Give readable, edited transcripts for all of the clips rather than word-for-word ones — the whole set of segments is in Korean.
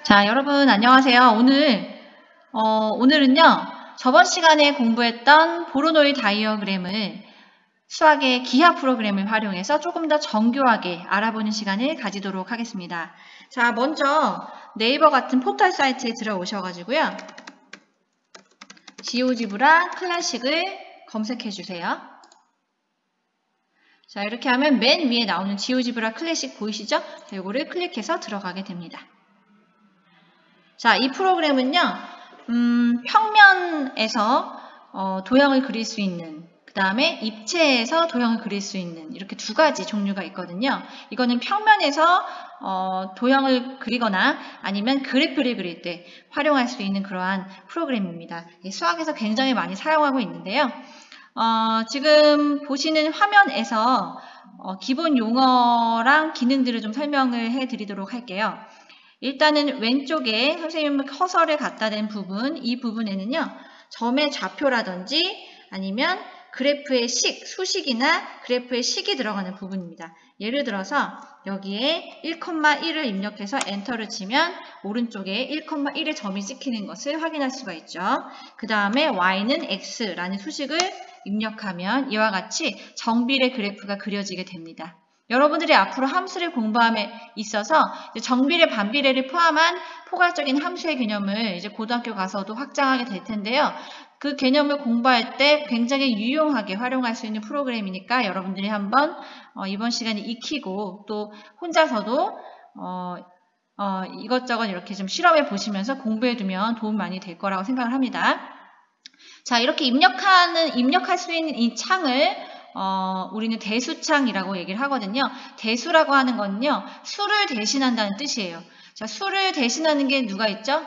자, 여러분 안녕하세요. 오늘은요. 저번 시간에 공부했던 보로노이 다이어그램을 수학의 기하 프로그램을 활용해서 조금 더 정교하게 알아보는 시간을 가지도록 하겠습니다. 자, 먼저 네이버 같은 포털 사이트에 들어오셔가지고요. 지오지브라 클래식을 검색해 주세요. 자, 이렇게 하면 맨 위에 나오는 지오지브라 클래식 보이시죠? 자, 요거를 클릭해서 들어가게 됩니다. 자, 이 프로그램은요, 평면에서 도형을 그릴 수 있는, 그 다음에 입체에서 도형을 그릴 수 있는 이렇게 두 가지 종류가 있거든요. 이거는 평면에서 도형을 그리거나 아니면 그래프를 그릴 때 활용할 수 있는 그러한 프로그램입니다. 수학에서 굉장히 많이 사용하고 있는데요. 지금 보시는 화면에서 기본 용어랑 기능들을 좀 설명을 해드리도록 할게요. 일단은 왼쪽에 선생님 커서를 갖다 댄 부분, 이 부분에는요, 점의 좌표라든지 아니면 그래프의 수식이나 그래프의 식이 들어가는 부분입니다. 예를 들어서 여기에 1,1을 입력해서 엔터를 치면 오른쪽에 1,1의 점이 찍히는 것을 확인할 수가 있죠. 그 다음에 y는 x라는 수식을 입력하면 이와 같이 정비례 그래프가 그려지게 됩니다. 여러분들이 앞으로 함수를 공부함에 있어서 정비례, 반비례를 포함한 포괄적인 함수의 개념을 이제 고등학교 가서도 확장하게 될 텐데요. 그 개념을 공부할 때 굉장히 유용하게 활용할 수 있는 프로그램이니까 여러분들이 한번 이번 시간에 익히고 또 혼자서도 이것저것 이렇게 좀 실험해 보시면서 공부해 두면 도움 많이 될 거라고 생각을 합니다. 자, 이렇게 입력할 수 있는 이 창을 우리는 대수창이라고 얘기를 하거든요. 대수라고 하는 건요, 수를 대신한다는 뜻이에요. 자, 수를 대신하는 게 누가 있죠?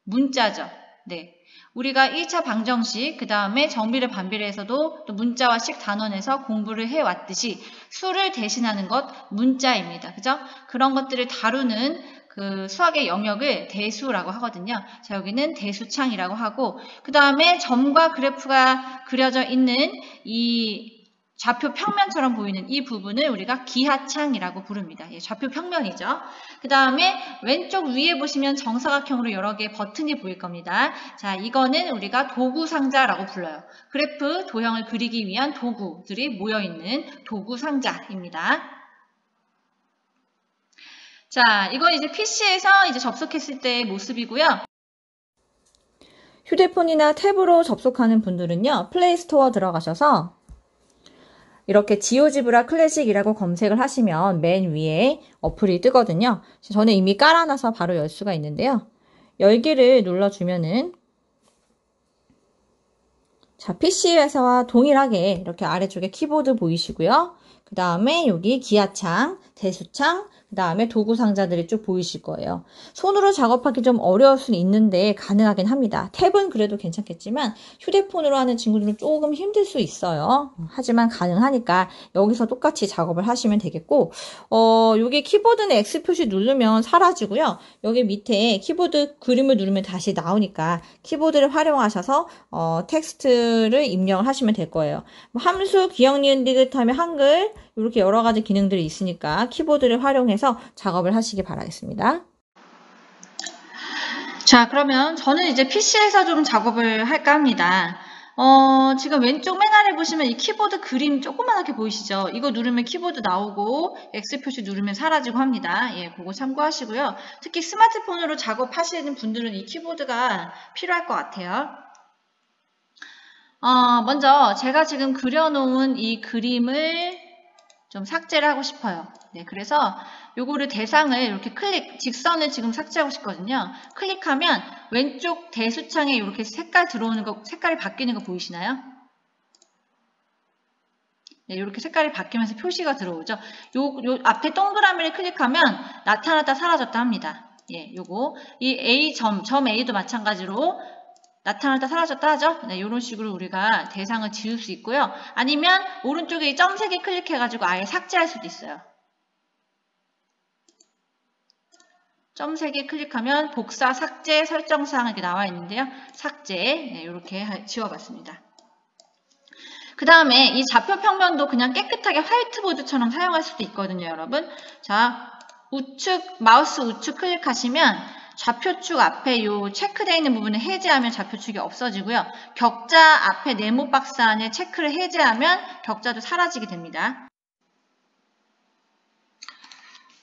문자죠. 네. 우리가 1차 방정식, 그 다음에 정비례, 반비례에서도 또 문자와 식 단원에서 공부를 해왔듯이 수를 대신하는 것, 문자입니다. 그죠? 그런 것들을 다루는 그 수학의 영역을 대수라고 하거든요. 자, 여기는 대수창이라고 하고, 그 다음에 점과 그래프가 그려져 있는 이 좌표 평면처럼 보이는 이 부분을 우리가 기하창이라고 부릅니다. 예, 좌표 평면이죠. 그 다음에 왼쪽 위에 보시면 정사각형으로 여러 개의 버튼이 보일 겁니다. 자, 이거는 우리가 도구 상자라고 불러요. 그래프 도형을 그리기 위한 도구들이 모여있는 도구 상자입니다. 자, 이건 이제 PC에서 이제 접속했을 때의 모습이고요. 휴대폰이나 탭으로 접속하는 분들은요, 플레이스토어 들어가셔서 이렇게 지오지브라 클래식이라고 검색을 하시면 맨 위에 어플이 뜨거든요. 저는 이미 깔아놔서 바로 열 수가 있는데요. 열기를 눌러주면은 자, PC에서와 동일하게 이렇게 아래쪽에 키보드 보이시고요. 그 다음에 여기 기하창, 대수창, 그 다음에 도구 상자들이 쭉 보이실 거예요. 손으로 작업하기 좀 어려울 수는 있는데 가능하긴 합니다. 탭은 그래도 괜찮겠지만 휴대폰으로 하는 친구들은 조금 힘들 수 있어요. 하지만 가능하니까 여기서 똑같이 작업을 하시면 되겠고, 여기 키보드는 X 표시 누르면 사라지고요. 여기 밑에 키보드 그림을 누르면 다시 나오니까 키보드를 활용하셔서 텍스트를 입력을 하시면 될 거예요. 함수, 기억, 니은, 디귿 하면 한글, 이렇게 여러 가지 기능들이 있으니까 키보드를 활용해서 작업을 하시기 바라겠습니다. 자, 그러면 저는 이제 PC에서 좀 작업을 할까 합니다. 지금 왼쪽 맨 아래 보시면 이 키보드 그림 조그만하게 보이시죠? 이거 누르면 키보드 나오고 X 표시 누르면 사라지고 합니다. 예, 그거 참고하시고요. 특히 스마트폰으로 작업하시는 분들은 이 키보드가 필요할 것 같아요. 먼저 제가 지금 그려놓은 이 그림을 좀 삭제를 하고 싶어요. 네, 그래서 요거를 대상을 이렇게 직선을 지금 삭제하고 싶거든요. 클릭하면 왼쪽 대수창에 이렇게 색깔이 바뀌는 거 보이시나요? 네, 이렇게 색깔이 바뀌면서 표시가 들어오죠. 요 앞에 동그라미를 클릭하면 나타났다 사라졌다 합니다. 예, 요거. 이 A 점 A도 마찬가지로 나타났다 사라졌다 하죠? 네, 이런 식으로 우리가 대상을 지울 수 있고요. 아니면 오른쪽에 이 점 3개 클릭해가지고 아예 삭제할 수도 있어요. 점 3개 클릭하면 복사, 삭제, 설정사항 이렇게 나와 있는데요. 삭제, 네, 이렇게 지워봤습니다. 그 다음에 이 좌표 평면도 그냥 깨끗하게 화이트보드처럼 사용할 수도 있거든요, 여러분. 자, 마우스 우측 클릭하시면 좌표축 앞에 요 체크되어 있는 부분을 해제하면 좌표축이 없어지고요. 격자 앞에 네모 박스 안에 체크를 해제하면 격자도 사라지게 됩니다.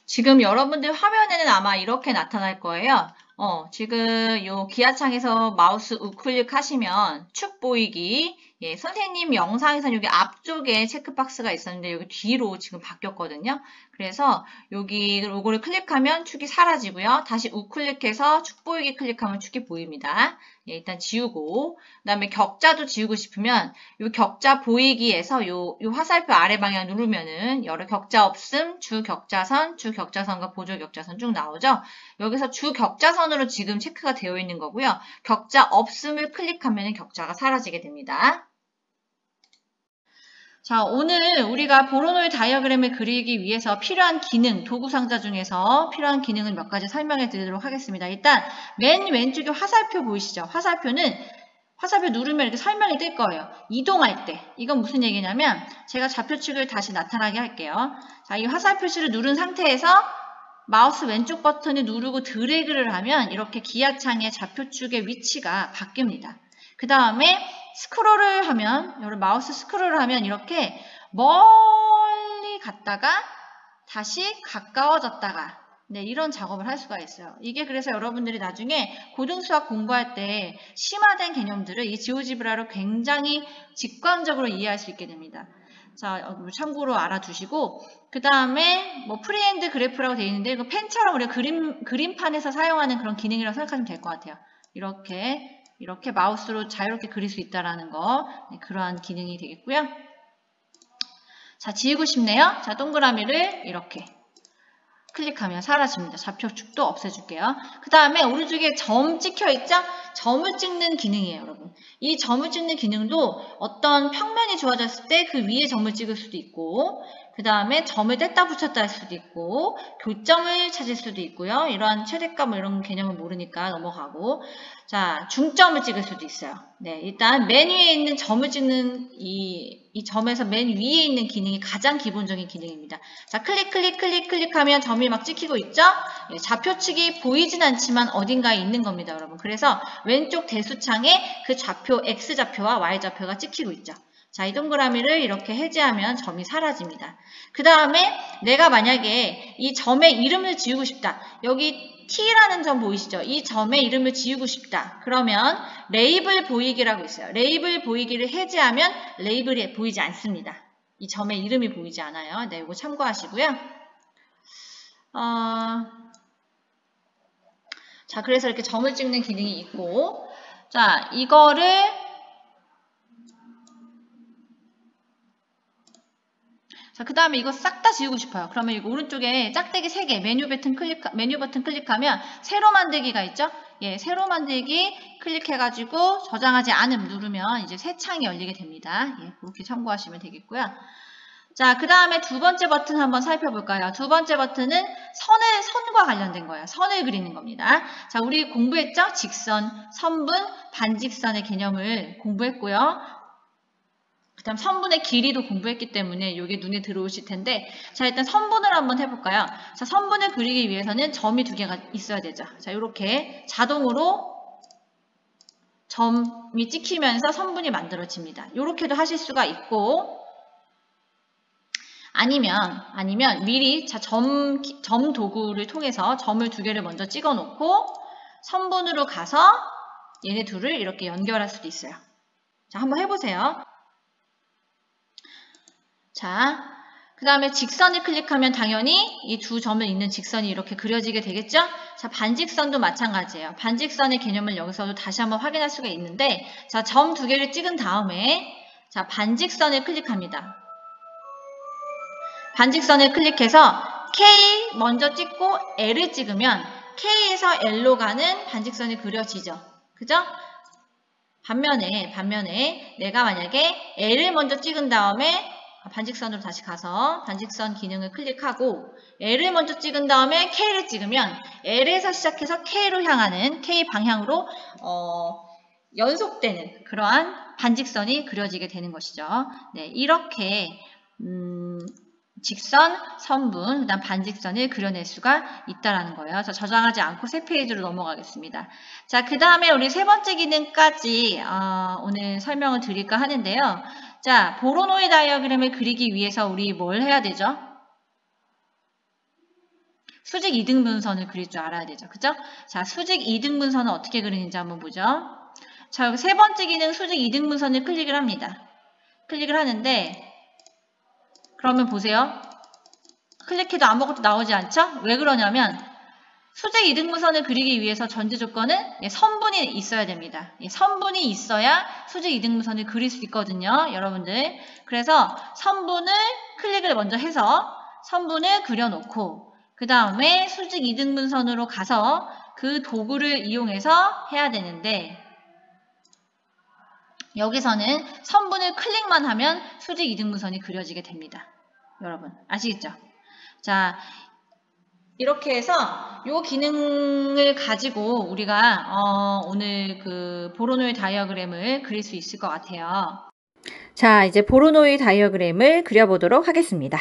지금 여러분들 화면에는 아마 이렇게 나타날 거예요. 지금 요 기하창에서 마우스 우클릭 하시면 축 보이기. 예, 선생님 영상에서는 여기 앞쪽에 체크박스가 있었는데 여기 뒤로 지금 바뀌었거든요. 그래서 여기 요거를 클릭하면 축이 사라지고요. 다시 우클릭해서 축 보이기 클릭하면 축이 보입니다. 예, 일단 지우고, 그 다음에 격자도 지우고 싶으면 요 격자 보이기에서 요 화살표 아래 방향 누르면은 여러 격자 없음, 주 격자선과 보조 격자선 쭉 나오죠. 여기서 주 격자선으로 지금 체크가 되어 있는 거고요. 격자 없음을 클릭하면 격자가 사라지게 됩니다. 자, 오늘 우리가 보로노의 다이어그램을 그리기 위해서 필요한 기능, 도구 상자 중에서 필요한 기능을 몇 가지 설명해 드리도록 하겠습니다. 일단 맨 왼쪽에 화살표 보이시죠? 화살표 누르면 이렇게 설명이 뜰 거예요. 이동할 때. 이건 무슨 얘기냐면 제가 좌표축을 다시 나타나게 할게요. 자, 이 화살표시를 누른 상태에서 마우스 왼쪽 버튼을 누르고 드래그를 하면 이렇게 기하창의 좌표축의 위치가 바뀝니다. 그 다음에 스크롤을 하면, 마우스 스크롤을 하면 이렇게 멀리 갔다가 다시 가까워졌다가 네, 이런 작업을 할 수가 있어요. 이게 그래서 여러분들이 나중에 고등수학 공부할 때 심화된 개념들을 이 지오지브라로 굉장히 직관적으로 이해할 수 있게 됩니다. 자, 참고로 알아두시고, 그 다음에 뭐 프리핸드 그래프라고 되어 있는데 이거 펜처럼 우리가 그림판에서 사용하는 그런 기능이라고 생각하시면 될 것 같아요. 이렇게 마우스로 자유롭게 그릴 수 있다라는 거, 네, 그러한 기능이 되겠고요. 자, 지우고 싶네요. 자, 동그라미를 이렇게 클릭하면 사라집니다. 좌표축도 없애줄게요. 그 다음에 오른쪽에 점 찍혀있죠? 점을 찍는 기능이에요, 여러분. 이 점을 찍는 기능도 어떤 평면이 좋아졌을 때 그 위에 점을 찍을 수도 있고, 그 다음에 점을 뗐다 붙였다 할 수도 있고, 교점을 찾을 수도 있고요. 이러한 최대값 뭐 이런 개념을 모르니까 넘어가고, 자, 중점을 찍을 수도 있어요. 네, 일단 맨 위에 있는 점을 찍는 이 점에서 맨 위에 있는 기능이 가장 기본적인 기능입니다. 자, 클릭하면 점이 막 찍히고 있죠? 예, 좌표축이 보이진 않지만 어딘가에 있는 겁니다, 여러분. 그래서 왼쪽 대수창에 그 좌표 X좌표와 Y좌표가 찍히고 있죠. 자, 이 동그라미를 이렇게 해제하면 점이 사라집니다. 그 다음에 내가 만약에 이 점의 이름을 지우고 싶다. 여기 T라는 점 보이시죠? 이 점의 이름을 지우고 싶다. 그러면 레이블 보이기라고 있어요. 레이블 보이기를 해제하면 레이블이 보이지 않습니다. 이 점의 이름이 보이지 않아요. 네, 이거 참고하시고요. 자, 그래서 이렇게 점을 찍는 기능이 있고, 자, 자, 그 다음에 이거 싹 다 지우고 싶어요. 그러면 이거 오른쪽에 짝대기 3개, 메뉴 버튼 클릭하면 새로 만들기가 있죠? 예, 새로 만들기 클릭해가지고 저장하지 않음 누르면 이제 새 창이 열리게 됩니다. 예, 그렇게 참고하시면 되겠고요. 자, 그 다음에 두 번째 버튼 한번 살펴볼까요? 두 번째 버튼은 선과 관련된 거예요. 선을 그리는 겁니다. 자, 우리 공부했죠? 직선, 선분, 반직선의 개념을 공부했고요. 그 다음 선분의 길이도 공부했기 때문에 이게 눈에 들어오실 텐데, 자, 일단 선분을 한번 해볼까요? 자, 선분을 그리기 위해서는 점이 2개가 있어야 되죠. 자, 이렇게 자동으로 점이 찍히면서 선분이 만들어집니다. 이렇게도 하실 수가 있고, 아니면 미리 자, 점 도구를 통해서 점을 2개를 먼저 찍어 놓고 선분으로 가서 얘네 둘을 이렇게 연결할 수도 있어요. 자, 한번 해보세요. 자, 그 다음에 직선을 클릭하면 당연히 이 두 점을 잇는 직선이 이렇게 그려지게 되겠죠? 자, 반직선도 마찬가지예요. 반직선의 개념을 여기서도 다시 한번 확인할 수가 있는데, 자, 점 2개를 찍은 다음에, 자, 반직선을 클릭합니다. 반직선을 클릭해서 K 먼저 찍고 L을 찍으면 K에서 L로 가는 반직선이 그려지죠. 그죠? 반면에 내가 만약에 L을 먼저 찍은 다음에 반직선으로 다시 가서 반직선 기능을 클릭하고 L을 먼저 찍은 다음에 K를 찍으면 L에서 시작해서 K로 향하는 K 방향으로 연속되는 그러한 반직선이 그려지게 되는 것이죠. 네, 이렇게 직선, 선분, 그다음 반직선을 그려낼 수가 있다라는 거예요. 자, 저장하지 않고 새 페이지로 넘어가겠습니다. 자, 그 다음에 우리 세 번째 기능까지 오늘 설명을 드릴까 하는데요. 자, 보로노이 다이어그램을 그리기 위해서 우리 뭘 해야 되죠? 수직 이등분선을 그릴 줄 알아야 되죠. 그죠? 자, 수직 이등분선은 어떻게 그리는지 한번 보죠. 자, 여기 세 번째 기능 수직 이등분선을 클릭을 합니다. 클릭을 하는데 그러면 보세요. 클릭해도 아무것도 나오지 않죠? 왜 그러냐면 수직 이등분선을 그리기 위해서 전제 조건은 선분이 있어야 됩니다. 선분이 있어야 수직 이등분선을 그릴 수 있거든요. 여러분들. 그래서 선분을 클릭을 먼저 해서 선분을 그려놓고 그 다음에 수직 이등분선으로 가서 그 도구를 이용해서 해야 되는데 여기서는 선분을 클릭만 하면 수직 이등분선이 그려지게 됩니다. 여러분 아시겠죠? 자, 이렇게 해서 이 기능을 가지고 우리가 오늘 그 보로노이 다이어그램을 그릴 수 있을 것 같아요. 자, 이제 보로노이 다이어그램을 그려보도록 하겠습니다.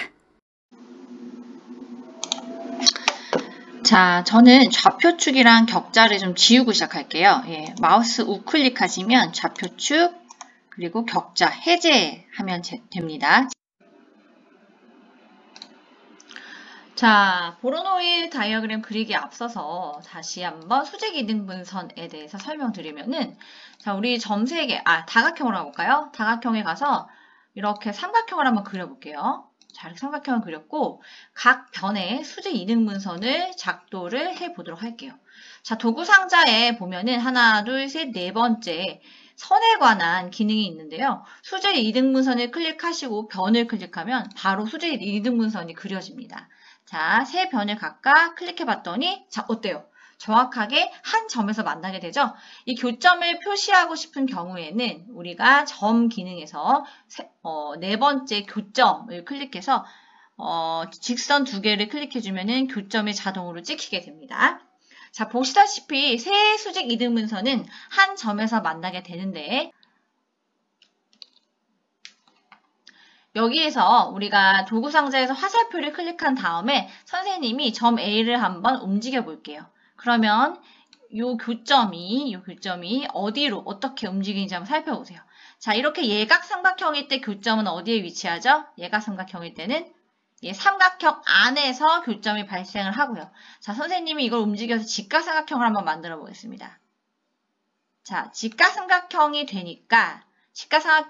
자, 저는 좌표축이랑 격자를 좀 지우고 시작할게요. 예, 마우스 우클릭 하시면 좌표축 그리고 격자 해제하면 됩니다. 자, 보로노이 다이어그램 그리기 앞서서 다시 한번 수직 이등분선에 대해서 설명드리면은 자, 우리 점 3개, 다각형으로 가볼까요? 다각형에 가서 이렇게 삼각형을 한번 그려볼게요. 자, 이렇게 삼각형을 그렸고 각 변에 수직 이등분선을 작도를 해보도록 할게요. 자, 도구 상자에 보면은 하나, 둘, 셋, 네 번째 선에 관한 기능이 있는데요. 수직 이등분선을 클릭하시고 변을 클릭하면 바로 수직 이등분선이 그려집니다. 자, 세 변을 각각 클릭해 봤더니 자, 어때요? 정확하게 한 점에서 만나게 되죠? 이 교점을 표시하고 싶은 경우에는 우리가 점 기능에서 네 번째 교점을 클릭해서 직선 2개를 클릭해 주면은 교점이 자동으로 찍히게 됩니다. 자, 보시다시피 세 수직 이등분선은 한 점에서 만나게 되는데 여기에서 우리가 도구 상자에서 화살표를 클릭한 다음에 선생님이 점 A를 한번 움직여 볼게요. 그러면 요 교점이 어디로 어떻게 움직이는지 한번 살펴보세요. 자, 이렇게 예각삼각형일 때 교점은 어디에 위치하죠? 예각삼각형일 때는 삼각형 안에서 교점이 발생을 하고요. 자, 선생님이 이걸 움직여서 직각삼각형을 한번 만들어 보겠습니다. 자, 직각삼각형이 되니까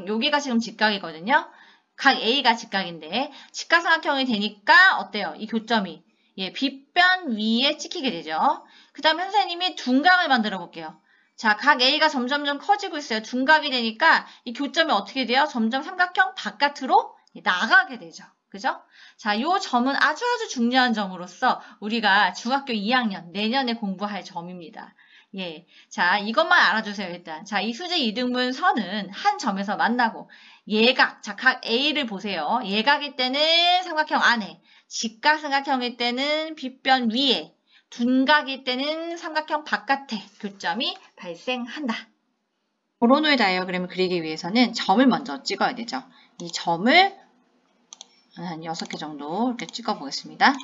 여기가 지금 직각이거든요. 각 A가 직각인데 직각삼각형이 되니까 어때요? 이 교점이 빗변 위에 찍히게 되죠. 그 다음에 선생님이 둔각을 만들어 볼게요. 자, 각 A가 점점점 커지고 있어요. 둔각이 되니까 이 교점이 어떻게 돼요? 점점 삼각형 바깥으로 나가게 되죠. 그죠? 자, 이 점은 아주 중요한 점으로서 우리가 중학교 2학년 내년에 공부할 점입니다. 예. 자, 이것만 알아주세요, 일단. 자, 이 수직 이등분선은 한 점에서 만나고, 예각, 자, 각 A를 보세요. 예각일 때는 삼각형 안에, 직각삼각형일 때는 빗변 위에, 둔각일 때는 삼각형 바깥에 교점이 발생한다. 보로노이 다이어그램을 그리기 위해서는 점을 먼저 찍어야 되죠. 이 점을 한 6개 정도 이렇게 찍어 보겠습니다.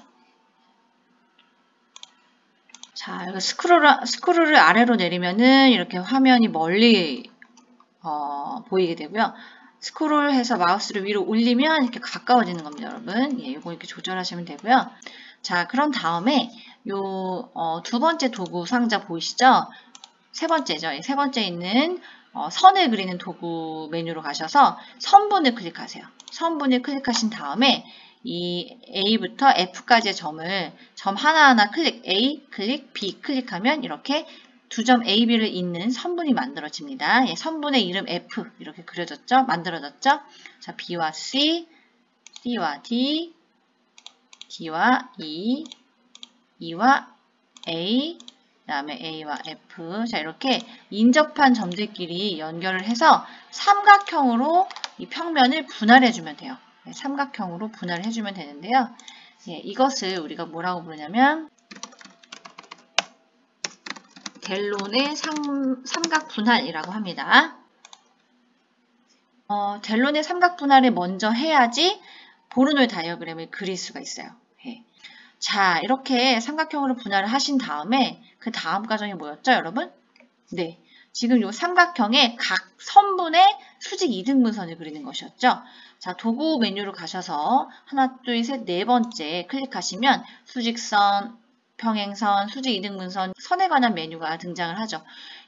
자, 이거 스크롤을 아래로 내리면은 이렇게 화면이 멀리 보이게 되고요. 스크롤해서 마우스를 위로 올리면 이렇게 가까워지는 겁니다, 여러분. 예, 이거 이렇게 조절하시면 되고요. 자, 그런 다음에 요 두 번째 도구 상자 보이시죠? 세 번째죠. 세 번째 있는 선을 그리는 도구 메뉴로 가셔서 선분을 클릭하세요. 선분을 클릭하신 다음에 이 A부터 F까지의 점을 점 하나하나 클릭, A 클릭, B 클릭하면 이렇게 두 점 A, B를 잇는 선분이 만들어집니다. 예, 선분의 이름 F 이렇게 그려졌죠? 만들어졌죠? 자, B와 C, C와 D, D와 E, E와 A, 그 다음에 A와 F. 자, 이렇게 인접한 점들끼리 연결을 해서 삼각형으로 이 평면을 분할해주면 돼요. 네, 삼각형으로 분할을 해주면 되는데요. 예, 이것을 우리가 뭐라고 부르냐면 델론의 삼각 분할이라고 합니다. 델론의 삼각 분할을 먼저 해야지 보르노의 다이어그램을 그릴 수가 있어요. 예. 자, 이렇게 삼각형으로 분할을 하신 다음에 그 다음 과정이 뭐였죠, 여러분? 네, 지금 이 삼각형의 각 선분의 수직 이등분선을 그리는 것이었죠. 자, 도구 메뉴로 가셔서 하나, 둘, 셋, 네 번째 클릭하시면 수직선, 평행선, 수직 이등분선, 선에 관한 메뉴가 등장을 하죠.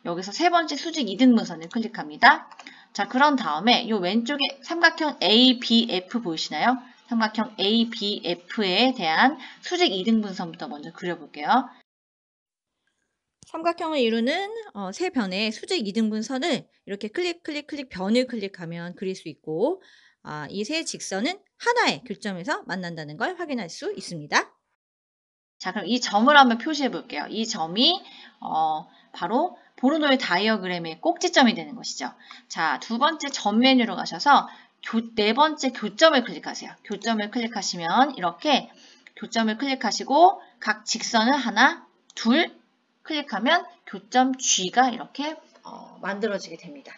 여기서 세 번째 수직 이등분선을 클릭합니다. 자, 그런 다음에 이 왼쪽에 삼각형 ABF 보이시나요? 삼각형 ABF에 대한 수직 이등분선부터 먼저 그려볼게요. 삼각형을 이루는 세 변의 수직 이등분선을 이렇게 클릭 변을 클릭하면 그릴 수 있고, 이 세 직선은 하나의 교점에서 만난다는 걸 확인할 수 있습니다. 자, 그럼 이 점을 한번 표시해 볼게요. 이 점이 바로 보르노의 다이어그램의 꼭지점이 되는 것이죠. 자, 두 번째 점 메뉴로 가셔서 네 번째 교점을 클릭하세요. 교점을 클릭하시면 이렇게 교점을 클릭하시고 각 직선을 하나, 둘 클릭하면 교점 G가 이렇게 만들어지게 됩니다.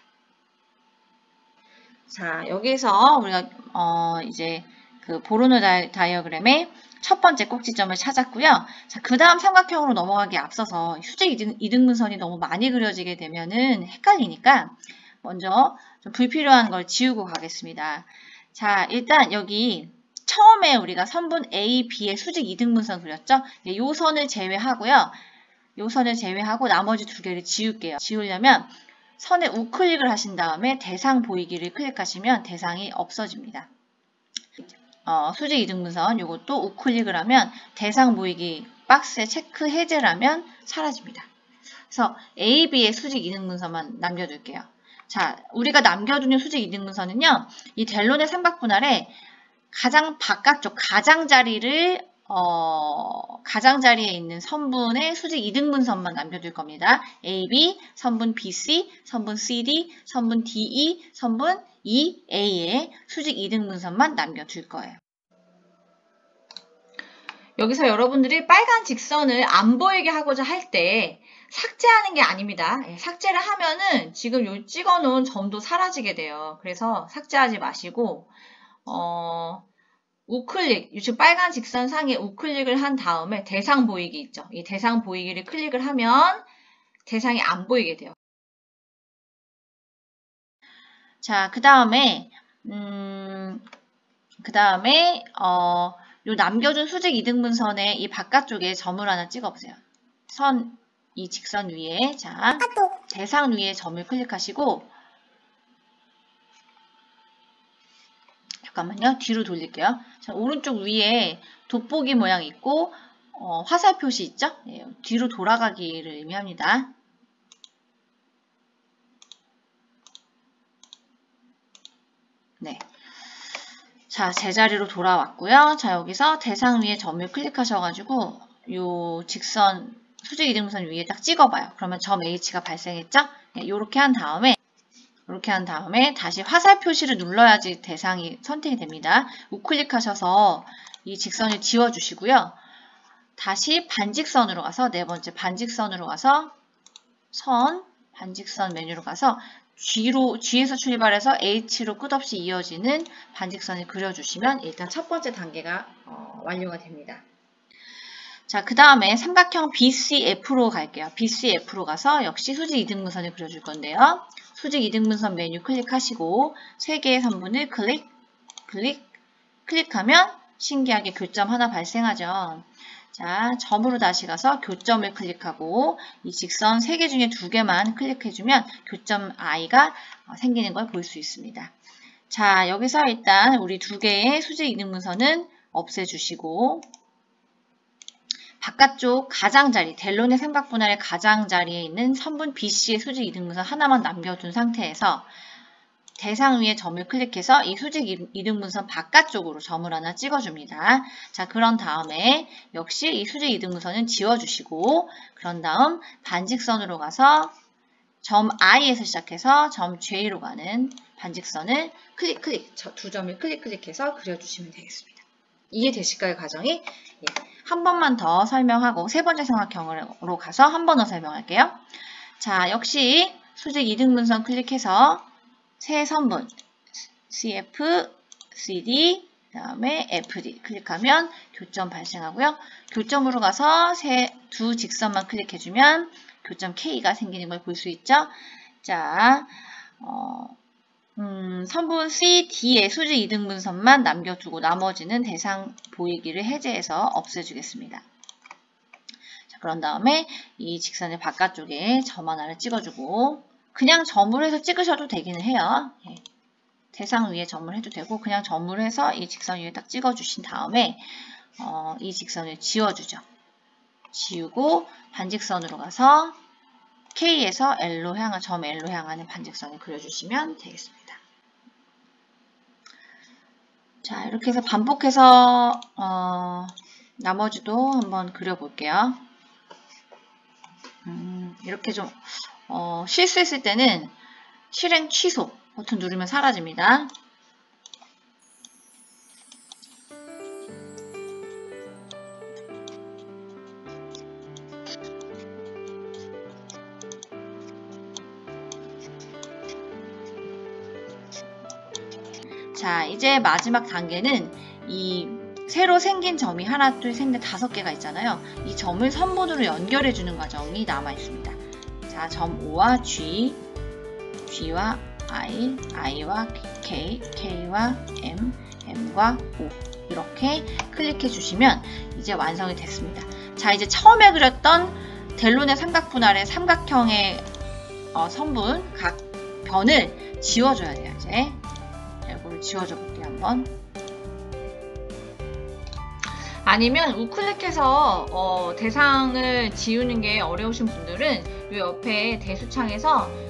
자, 여기서 우리가 이제 그 보르노 다이어그램의 첫 번째 꼭지점을 찾았고요. 자, 그 다음 삼각형으로 넘어가기에 앞서서 수직 이등분선이 너무 많이 그려지게 되면은 헷갈리니까 먼저 좀 불필요한 걸 지우고 가겠습니다. 자, 일단 여기 처음에 우리가 선분 A, B의 수직 이등분선 그렸죠? 이 선을 제외하고요. 이 선을 제외하고 나머지 두 개를 지울게요. 지우려면 선에 우클릭을 하신 다음에 대상 보이기를 클릭하시면 대상이 없어집니다. 수직 이등분선 이것도 우클릭을 하면 대상 보이기 박스에 체크 해제를 하면 사라집니다. 그래서 A, B의 수직 이등분선만 남겨둘게요. 자, 우리가 남겨두는 수직 이등분선은요. 이 델론의 삼각분할에 가장 바깥쪽 가장자리에 있는 선분의 수직 이등분선만 남겨둘 겁니다. AB, 선분 BC, 선분 CD, 선분 DE, 선분 EA의 수직 이등분선만 남겨둘 거예요. 여기서 여러분들이 빨간 직선을 안 보이게 하고자 할 때 삭제하는 게 아닙니다. 삭제를 하면은 지금 요 찍어놓은 점도 사라지게 돼요. 그래서 삭제하지 마시고 우클릭, 지금 빨간 직선 상에 우클릭을 한 다음에 대상 보이기 있죠. 이 대상 보이기를 클릭을 하면 대상이 안 보이게 돼요. 자, 그 다음에 요 남겨준 수직 이등분선의 이 바깥쪽에 점을 하나 찍어보세요. 이 직선 위에, 자, 대상 위에 점을 클릭하시고, 잠깐만요. 뒤로 돌릴게요. 자, 오른쪽 위에 돋보기 모양이 있고 화살 표시 있죠? 네, 뒤로 돌아가기를 의미합니다. 네. 자, 제자리로 돌아왔고요. 자, 여기서 대상 위에 점을 클릭하셔가지고 요 직선 수직 이등분선 위에 딱 찍어봐요. 그러면 점 H가 발생했죠? 네, 이렇게 한 다음에 다시 화살 표시를 눌러야지 대상이 선택이 됩니다. 우클릭하셔서 이 직선을 지워주시고요. 다시 반직선으로 가서 네 번째 반직선으로 가서 반직선 메뉴로 가서 G에서 출발해서 H로 끝없이 이어지는 반직선을 그려주시면 일단 첫 번째 단계가 완료가 됩니다. 자, 그 다음에 삼각형 BCF로 갈게요. BCF로 가서 역시 수직 이등분선을 그려줄 건데요. 수직 이등분선 메뉴 클릭하시고 세 개의 선분을 클릭하면 신기하게 교점 하나 발생하죠. 자, 점으로 다시 가서 교점을 클릭하고 이 직선 3개 중에 2개만 클릭해주면 교점 I가 생기는 걸 볼 수 있습니다. 자, 여기서 일단 우리 2개의 수직 이등분선은 없애주시고 바깥쪽 가장자리, 델론의 삼각분할의 가장자리에 있는 선분 BC의 수직 이등분선 하나만 남겨둔 상태에서 대상 위에 점을 클릭해서 이 수직 이등분선 바깥쪽으로 점을 하나 찍어줍니다. 자, 그런 다음에 역시 이 수직 이등분선은 지워주시고 그런 다음 반직선으로 가서 점 I에서 시작해서 점 J로 가는 반직선을 두 점을 클릭해서 그려주시면 되겠습니다. 이해되실까요, 과정이? 예. 한 번만 더 설명하고 세 번째 삼각형으로 가서 한 번 더 설명할게요. 자, 역시 수직 이등분선 클릭해서 세 선분 CF, CD, 그 다음에 FD 클릭하면 교점 발생하고요. 교점으로 가서 두 직선만 클릭해주면 교점 K가 생기는 걸 볼 수 있죠. 자, 선분 CD의 수직 2등분선만 남겨두고 나머지는 대상 보이기를 해제해서 없애주겠습니다. 자, 그런 다음에 이 직선의 바깥쪽에 점 하나를 찍어주고 그냥 점으로 해서 찍으셔도 되기는 해요. 예. 대상 위에 점을 해도 되고 그냥 점으로 해서 이 직선 위에 딱 찍어주신 다음에 이 직선을 지워주죠. 지우고 반직선으로 가서 K에서 L로 향한 점 L로 향하는 반직선을 그려주시면 되겠습니다. 자, 이렇게 해서 반복해서 나머지도 한번 그려볼게요. 이렇게 좀 실수했을 때는 실행 취소 버튼 누르면 사라집니다. 자, 이제 마지막 단계는 이 새로 생긴 점이 하나, 둘, 셋, 넷, 5개가 있잖아요. 이 점을 선분으로 연결해 주는 과정이 남아 있습니다. 자, 점 O와 G, G와 I, I와 K, K와 M, M과 O 이렇게 클릭해 주시면 이제 완성이 됐습니다. 자, 이제 처음에 그렸던 델론의 삼각분 아래 삼각형의 선분 각 변을 지워줘야 돼요. 이제 이거를 지워줘 볼게요. 한번. 아니면 우클릭해서 대상을 지우는 게 어려우신 분들은 이 옆에 대수창에서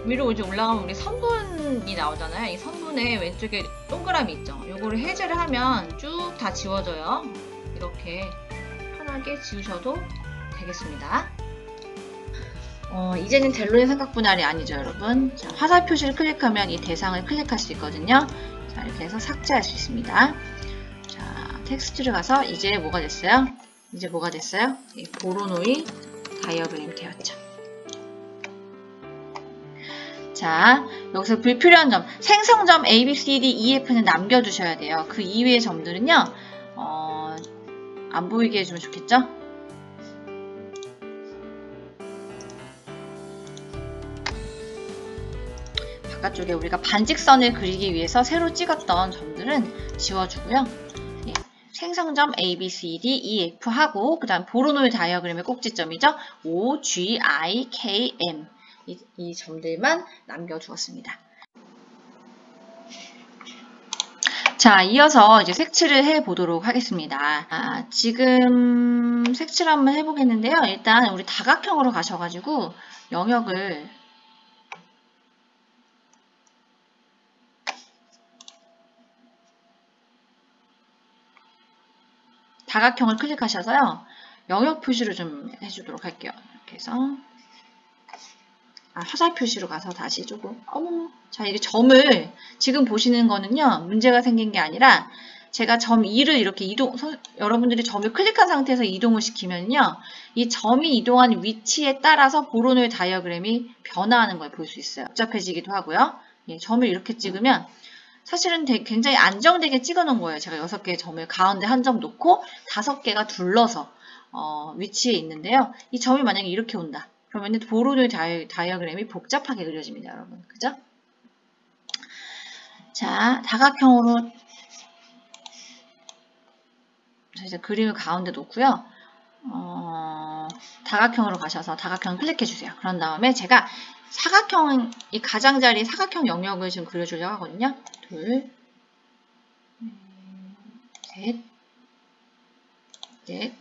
위로 이제 올라가면 우리 선분이 나오잖아요. 이 선분의 왼쪽에 동그라미 있죠. 요거를 해제를 하면 쭉 다 지워져요. 이렇게 편하게 지우셔도 되겠습니다. 이제는 델론의 삼각분할이 아니죠, 여러분. 자, 화살 표시를 클릭하면 이 대상을 클릭할 수 있거든요. 자, 이렇게 해서 삭제할 수 있습니다. 자, 텍스트를 가서 이제 뭐가 됐어요? 이제 뭐가 됐어요? 보로노이 다이어그램이 되었죠. 자, 여기서 불필요한 점, 생성점 A, B, C, D, E, F는 남겨두셔야 돼요. 그 이외의 점들은요, 안 보이게 해주면 좋겠죠? 바깥쪽에 우리가 반직선을 그리기 위해서 새로 찍었던 점들은 지워주고요. 예, 생성점 A, B, C, D, E, F 하고 그 다음 보로노이 다이어그램의 꼭지점이죠. O, G, I, K, M 이 점들만 남겨두었습니다. 자, 이어서 이제 색칠을 해보도록 하겠습니다. 지금 색칠 한번 해보겠는데요. 일단 우리 다각형으로 가셔가지고 영역을 다각형을 클릭하셔서요. 영역 표시를 좀 해주도록 할게요. 이렇게 해서 화살 표시로 가서 다시 조금 자, 이게 점을 지금 보시는 거는요. 문제가 생긴 게 아니라 제가 점 2를 이렇게 여러분들이 점을 클릭한 상태에서 이동을 시키면요. 이 점이 이동한 위치에 따라서 보로노이 다이어그램이 변화하는 걸 볼 수 있어요. 복잡해지기도 하고요. 예, 점을 이렇게 찍으면 사실은 굉장히 안정되게 찍어 놓은 거예요. 제가 6개의 점을 가운데 한 점 놓고 5개가 둘러서 위치에 있는데요. 이 점이 만약에 이렇게 온다. 그러면 보로노이 다이어그램이 복잡하게 그려집니다, 여러분. 그죠? 자, 다각형으로 이제 그림을 가운데 놓고요. 다각형으로 가셔서 다각형 클릭해 주세요. 그런 다음에 제가 사각형, 이 가장자리 사각형 영역을 지금 그려주려고 하거든요. 둘, 셋, 넷,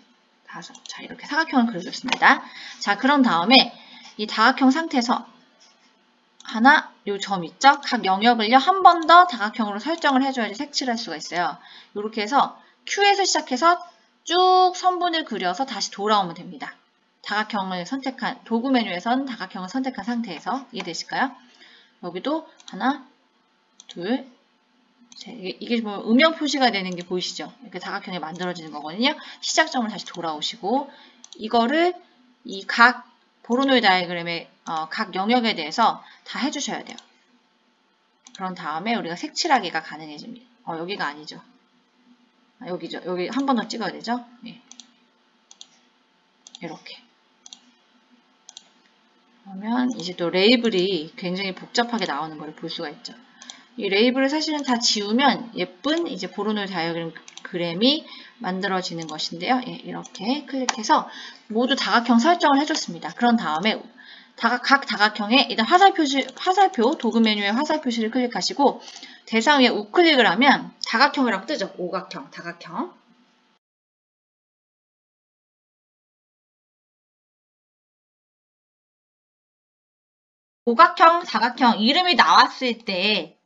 5. 자, 이렇게 사각형을 그려줬습니다. 자, 그런 다음에 이 다각형 상태에서 하나, 요 점 있죠? 각 영역을요, 한 번 더 다각형으로 설정을 해줘야지 색칠할 수가 있어요. 이렇게 해서 Q에서 시작해서 쭉 선분을 그려서 다시 돌아오면 됩니다. 다각형을 선택한, 도구 메뉴에선 다각형을 선택한 상태에서 이해되실까요? 여기도 하나, 둘, 셋. 이게 뭐 음영 표시가 되는 게 보이시죠? 이렇게 다각형이 만들어지는 거거든요. 시작점을 다시 돌아오시고, 이거를 이 각 보로노이 다이어그램의 각 영역에 대해서 다 해주셔야 돼요. 그런 다음에 우리가 색칠하기가 가능해집니다. 여기가 아니죠. 여기죠. 여기 한 번 더 찍어야 되죠. 예. 이렇게. 그러면 이제 또 레이블이 굉장히 복잡하게 나오는 걸 볼 수가 있죠. 이 레이블을 사실은 다 지우면 예쁜 이제 보로노이 다이어그램이 만들어지는 것인데요. 예, 이렇게 클릭해서 모두 다각형 설정을 해줬습니다. 그런 다음에 각 다각형에 일단 화살표, 도구 메뉴의 화살 표시를 클릭하시고 대상 위에 우클릭을 하면 다각형이라고 뜨죠. 오각형, 다각형. 오각형, 다각형 이름이 나왔을 때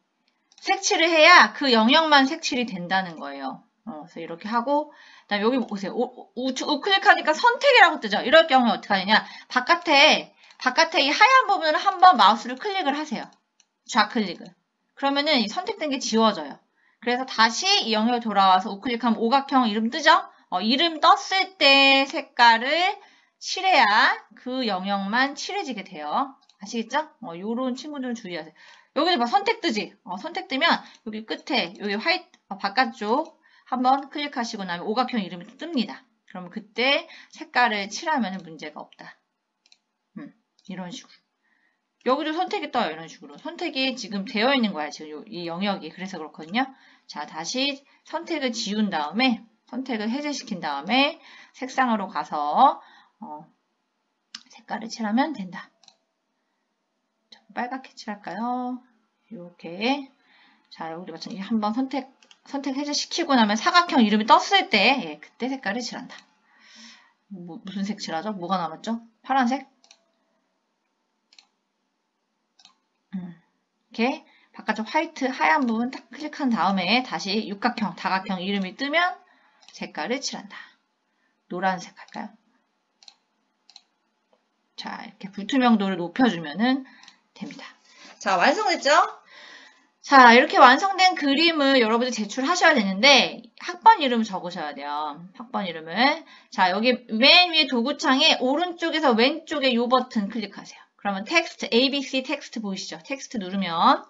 색칠을 해야 그 영역만 색칠이 된다는 거예요. 그래서 이렇게 하고, 그다음에 여기 보세요. 우클릭하니까 선택이라고 뜨죠. 이럴 경우에 어떻게 하느냐. 바깥에 이 하얀 부분을 한번 마우스를 클릭을 하세요. 좌클릭을. 그러면은 이 선택된 게 지워져요. 그래서 다시 이 영역에 돌아와서 우클릭하면 오각형 이름 뜨죠? 이름 떴을 때 색깔을 칠해야 그 영역만 칠해지게 돼요. 아시겠죠? 요런 친구들은 주의하세요. 여기도 봐, 선택 뜨지? 선택 뜨면 여기 끝에, 여기 바깥쪽 한번 클릭하시고 나면 오각형 이름이 뜹니다. 그러면 그때 색깔을 칠하면 문제가 없다. 이런 식으로. 여기도 선택이 떠요. 이런 식으로. 선택이 지금 되어 있는 거야. 지금 이 영역이. 그래서 그렇거든요. 자, 다시 선택을 지운 다음에, 선택을 해제시킨 다음에 색상으로 가서 색깔을 칠하면 된다. 좀 빨갛게 칠할까요? 이렇게. 자, 여기 마찬가지 한번 선택 해제시키고 나면 사각형 이름이 떴을 때, 예, 그때 색깔을 칠한다. 무슨 색 칠하죠? 뭐가 남았죠? 파란색? 이렇게 바깥쪽 화이트 하얀 부분 딱 클릭한 다음에 다시 육각형, 다각형 이름이 뜨면 색깔을 칠한다. 노란색 할까요? 자, 이렇게 불투명도를 높여주면 됩니다. 자, 완성됐죠? 자, 이렇게 완성된 그림을 여러분들 제출하셔야 되는데 학번 이름 적으셔야 돼요. 학번 이름을. 자, 여기 맨 위에 도구창에 오른쪽에서 왼쪽에 이 버튼 클릭하세요. 그러면 텍스트, ABC 텍스트 보이시죠? 텍스트 누르면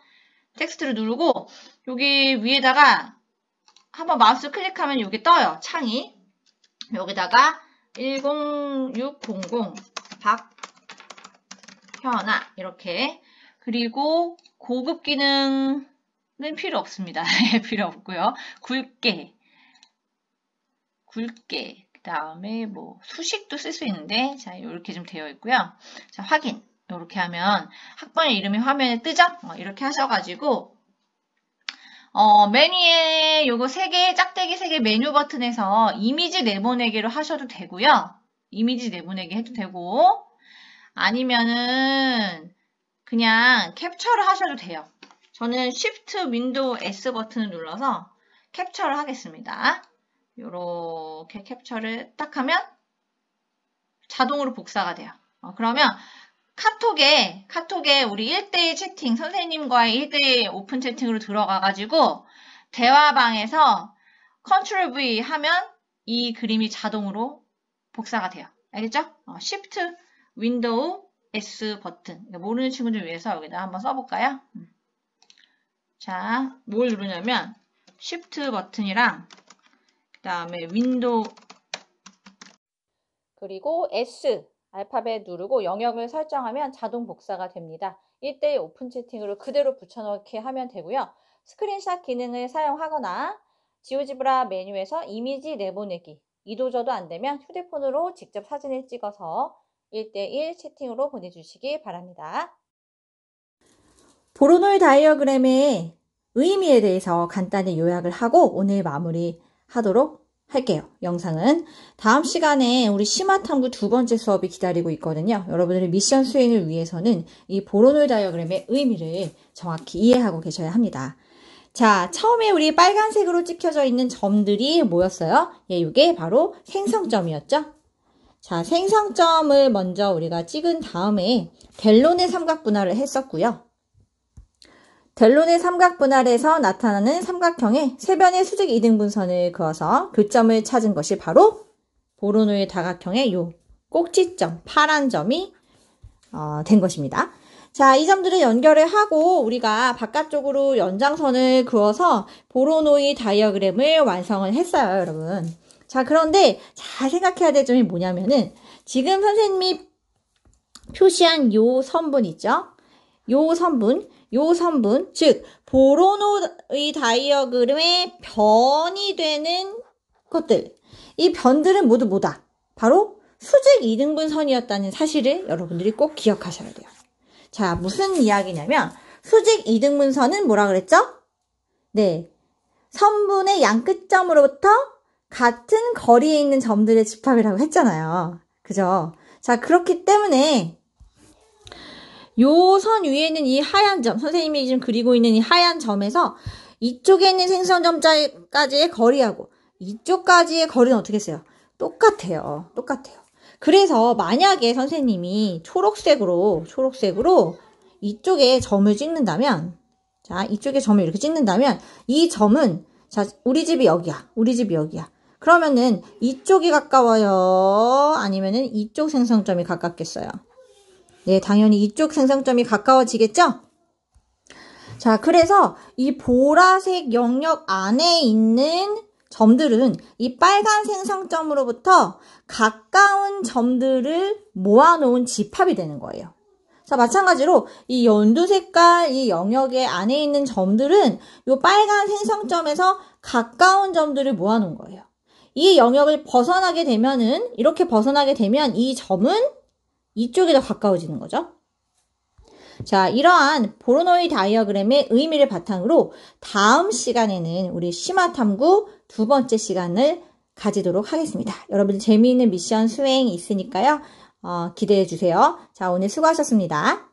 텍스트를 누르고 여기 위에다가 한번 마우스 클릭하면 여기 떠요. 창이. 여기다가 10600 박현아 이렇게. 그리고 고급 기능은 필요 없습니다. 필요 없고요. 굵게 그 다음에 뭐 수식도 쓸 수 있는데 자 이렇게 좀 되어 있고요. 자 확인 이렇게 하면 학번의 이름이 화면에 뜨죠? 이렇게 하셔가지고 맨 위에 요거 3개 짝대기 3개 메뉴 버튼에서 이미지 내보내기로 하셔도 되고요. 이미지 내보내기 해도 되고 아니면은 그냥 캡처를 하셔도 돼요. 저는 Shift Window S 버튼을 눌러서 캡처를 하겠습니다. 요렇게 캡처를 딱 하면 자동으로 복사가 돼요. 그러면 카톡에 우리 1대1 채팅, 선생님과의 1대1 오픈 채팅으로 들어가가지고 대화방에서 Ctrl V 하면 이 그림이 자동으로 복사가 돼요. 알겠죠? Shift Window S 버튼. 모르는 친구들 위해서 여기다 한번 써볼까요? 자, 뭘 누르냐면 Shift 버튼이랑 그 다음에 윈도우 그리고 S 알파벳 누르고 영역을 설정하면 자동 복사가 됩니다. 1대1 오픈 채팅으로 그대로 붙여넣기 하면 되고요. 스크린샷 기능을 사용하거나 지오지브라 메뉴에서 이미지 내보내기 이도저도 안되면 휴대폰으로 직접 사진을 찍어서 1대1 채팅으로 보내주시기 바랍니다. 보로노이 다이어그램의 의미에 대해서 간단히 요약을 하고 오늘 마무리하도록 할게요. 영상은 다음 시간에 우리 심화탐구 2번째 수업이 기다리고 있거든요. 여러분들의 미션 수행을 위해서는 이 보로노이 다이어그램의 의미를 정확히 이해하고 계셔야 합니다. 자, 처음에 우리 빨간색으로 찍혀져 있는 점들이 뭐였어요? 예, 이게 바로 생성점이었죠. 자, 생성점을 먼저 우리가 찍은 다음에 델론의 삼각분할을 했었고요. 델론의 삼각분할에서 나타나는 삼각형에 세변의 수직 이등분선을 그어서 교점을 찾은 것이 바로 보로노이 다각형의 요 꼭지점, 파란 점이 된 것입니다. 자, 이 점들을 연결을 하고 우리가 바깥쪽으로 연장선을 그어서 보로노이 다이어그램을 완성을 했어요, 여러분. 자, 그런데 잘 생각해야 될 점이 뭐냐면은 지금 선생님이 표시한 요 선분 있죠? 요 선분, 즉 보로노이 다이어그램의 변이 되는 것들. 이 변들은 모두 뭐다? 바로 수직 이등분선이었다는 사실을 여러분들이 꼭 기억하셔야 돼요. 자, 무슨 이야기냐면 수직 이등분선은 뭐라 그랬죠? 네, 선분의 양 끝점으로부터 같은 거리에 있는 점들의 집합이라고 했잖아요. 그죠? 자, 그렇기 때문에 요 선 위에 있는 이 하얀 점, 선생님이 지금 그리고 있는 이 하얀 점에서 이쪽에 있는 생성점까지의 거리하고 이쪽까지의 거리는 어떻게 했어요? 똑같아요. 그래서 만약에 선생님이 초록색으로 이쪽에 점을 찍는다면, 자, 이쪽에 점을 이렇게 찍는다면 이 점은, 자, 우리 집이 여기야. 그러면은 이쪽이 가까워요? 아니면은 이쪽 생성점이 가깝겠어요? 네, 당연히 이쪽 생성점이 가까워지겠죠? 자, 그래서 이 보라색 영역 안에 있는 점들은 이 빨간 생성점으로부터 가까운 점들을 모아놓은 집합이 되는 거예요. 자, 마찬가지로 이 연두 색깔 이 영역의 안에 있는 점들은 이 빨간 생성점에서 가까운 점들을 모아놓은 거예요. 이 영역을 벗어나게 되면은, 이렇게 벗어나게 되면 이 점은 이쪽에 더 가까워지는 거죠. 자, 이러한 보로노이 다이어그램의 의미를 바탕으로 다음 시간에는 우리 심화 탐구 2번째 시간을 가지도록 하겠습니다. 여러분 재미있는 미션 수행이 있으니까요. 기대해 주세요. 자, 오늘 수고하셨습니다.